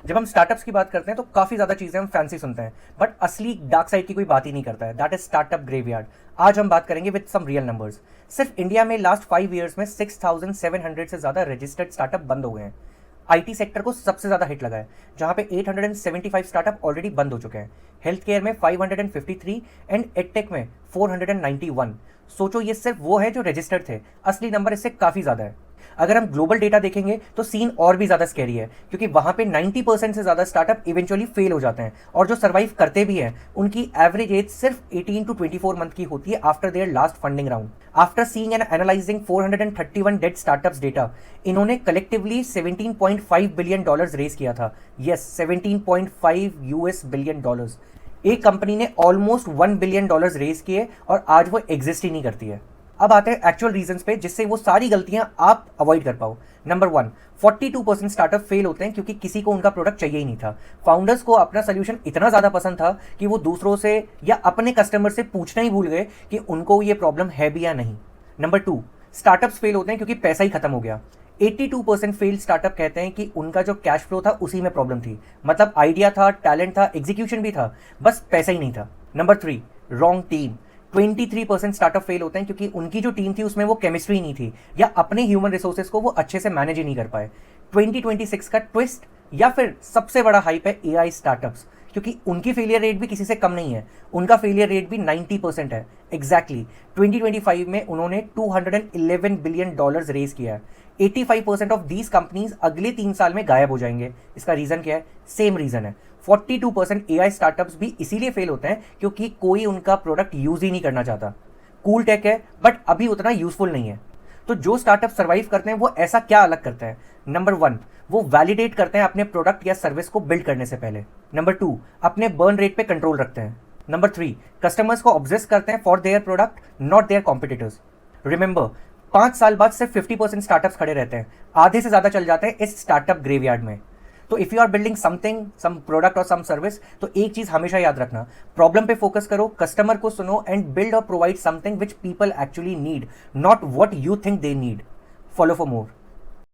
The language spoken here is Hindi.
जब हम स्टार्टअप्स की बात करते हैं तो काफ़ी ज़्यादा चीज़ें हम फैंसी सुनते हैं, बट असली डार्क साइड की कोई बात ही नहीं करता है। That is startup graveyard. आज हम बात करेंगे विद सम रियल नंबर्स। सिर्फ इंडिया में लास्ट 5 ईयर्स में 6,700 से ज़्यादा रजिस्टर्ड स्टार्टअप बंद हो गए हैं। आईटी सेक्टर को सबसे ज़्यादा हिट लगा है, जहां पे 875 स्टार्टअप ऑलरेडी बंद हो चुके हैं। हेल्थ केयर में 553 एंड एडटेक में 491। सोचो, ये सिर्फ वो है जो रजिस्टर्ड थे, असली नंबर इससे काफ़ी ज़्यादा है। अगर हम ग्लोबल डेटा देखेंगे तो सीन और भी ज़्यादा स्कैरी है, क्योंकि वहाँ पे 90% से ज़्यादा स्टार्टअप इवेंचुअली फेल हो जाते हैं, और जो सर्वाइव करते भी हैं उनकी एवरेज एज सिर्फ 18 to 24 मंथ की होती है after their last funding round. After seeing and analysing 431 dead startups data, इन्होंने कलेक्टिवली $17.5 बिलियन रेज किया था। Yes, $17.5 billion. एक कंपनी ने ऑलमोस्ट $1 बिलियन रेज किए और आज वो एग्जिस्ट ही नहीं करती है। अब आते हैं एक्चुअल रीजंस पे जिससे वो सारी गलतियां आप अवॉइड कर पाओ। नंबर 1, 42% स्टार्टअप फेल होते हैं क्योंकि किसी को उनका प्रोडक्ट चाहिए ही नहीं था। फाउंडर्स को अपना सोल्यूशन इतना ज़्यादा पसंद था कि वो दूसरों से या अपने कस्टमर से पूछना ही भूल गए कि उनको ये प्रॉब्लम है भी या नहीं। नंबर 2, स्टार्टअप्स फेल होते हैं क्योंकि पैसा ही खत्म हो गया। 82% फेल्ड स्टार्टअप कहते हैं कि उनका जो कैश फ्लो था उसी में प्रॉब्लम थी, मतलब आइडिया था, टैलेंट था, एग्जीक्यूशन भी था, बस पैसा ही नहीं था। Number 3, wrong team. 23% startup fail होते हैं क्योंकि उनकी जो टीम थी उसमें वो केमिस्ट्री नहीं थी, या अपने ह्यूमन रिसोर्सेज को वो अच्छे से मैनेज ही नहीं कर पाए। 2026 का ट्विस्ट या फिर सबसे बड़ा हाइप है एआई स्टार्टअप्स, क्योंकि उनकी फेलियर रेट भी किसी से कम नहीं है। उनका फेलियर रेट भी 90% है। एग्जैक्टली 2025 में उन्होंने $211 बिलियन रेज किया है। 85% ऑफ दीज कंपनीज अगले 3 साल में गायब हो जाएंगे। इसका रीजन क्या है? सेम रीजन है। 42% एआई स्टार्टअप्स भी इसीलिए फेल होते हैं क्योंकि कोई उनका प्रोडक्ट यूज ही नहीं करना चाहता। कूल टेक है बट अभी उतना यूजफुल नहीं है। तो जो स्टार्टअप सर्वाइव करते हैं वो ऐसा क्या अलग करते हैं? नंबर 1, वो वैलिडेट करते हैं अपने प्रोडक्ट या सर्विस को बिल्ड करने से पहले। नंबर 2, अपने बर्न रेट पे कंट्रोल रखते हैं। नंबर 3, कस्टमर्स को ऑब्सेस करते हैं for their product, not their competitors. Remember, 5 साल बाद सिर्फ 50% स्टार्टअप्स खड़े रहते हैं, आधे से ज्यादा चल जाते हैं इस स्टार्टअप ग्रेवयार्ड में। तो if you are building something, some product और सम सर्विस, तो एक चीज हमेशा याद रखना, प्रॉब्लम पे फोकस करो, कस्टमर को सुनो एंड बिल्ड और provide something which people actually need, not what you think they need. Follow for more.